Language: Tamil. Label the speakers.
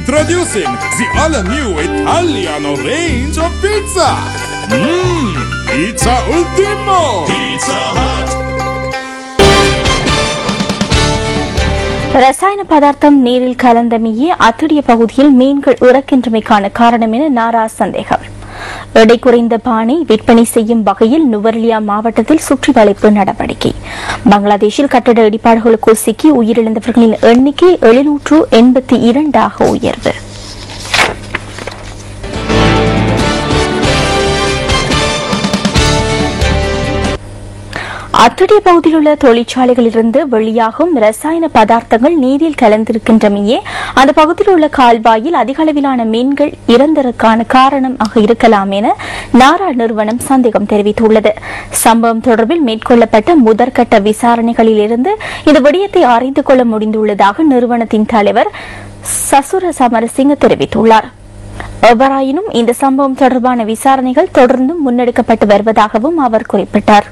Speaker 1: Introducing the all-new Italiano range of pizza. Pizza Ultimo. Pizza Hut.
Speaker 2: ரசாயன பதார்த்தம் நீரில் கலந்தமையே அத்துடைய பகுதியில் மீன்கள் இறக்கின்றமைக்கான காரணம் என நாரா சந்தேகம். எடை குறைந்த பானை விற்பனை செய்யும் வகையில் நுவரெலியா மாவட்டத்தில் சுற்றி வளைப்பு நடவடிக்கை. பங்களாதேஷில் கட்டட இடிபாடுகளுக்கு சிக்கி உயிரிழந்தவர்களின் எண்ணிக்கை 782 உயர்வு. அத்துடைய பகுதியில் உள்ள தொழிற்சாலைகளிலிருந்து வெளியாகும் ரசாயன பதார்த்தங்கள் நீரில் கலந்திருக்கின்றமையே அந்த பகுதியில் உள்ள கால்வாயில் அதிக அளவிலான மீன்கள் இறந்ததற்கான காரணமாக இருக்கலாம் என நாரா நிறுவனம் சந்தேகம் தெரிவித்துள்ளது. சம்பவம் தொடர்பில் மேற்கொள்ளப்பட்ட முதற்கட்ட விசாரணைகளில் இருந்து இந்த விடயத்தை அறிந்து கொள்ள முடிந்துள்ளதாக நிறுவனத்தின் தலைவர் சசுர சமரசிங்க தெரிவித்துள்ளார். எவ்வாறாயினும் இந்த சம்பவம் தொடர்பான விசாரணைகள் தொடர்ந்தும் முன்னெடுக்கப்பட்டு வருவதாகவும் அவர் குறிப்பிட்டார்.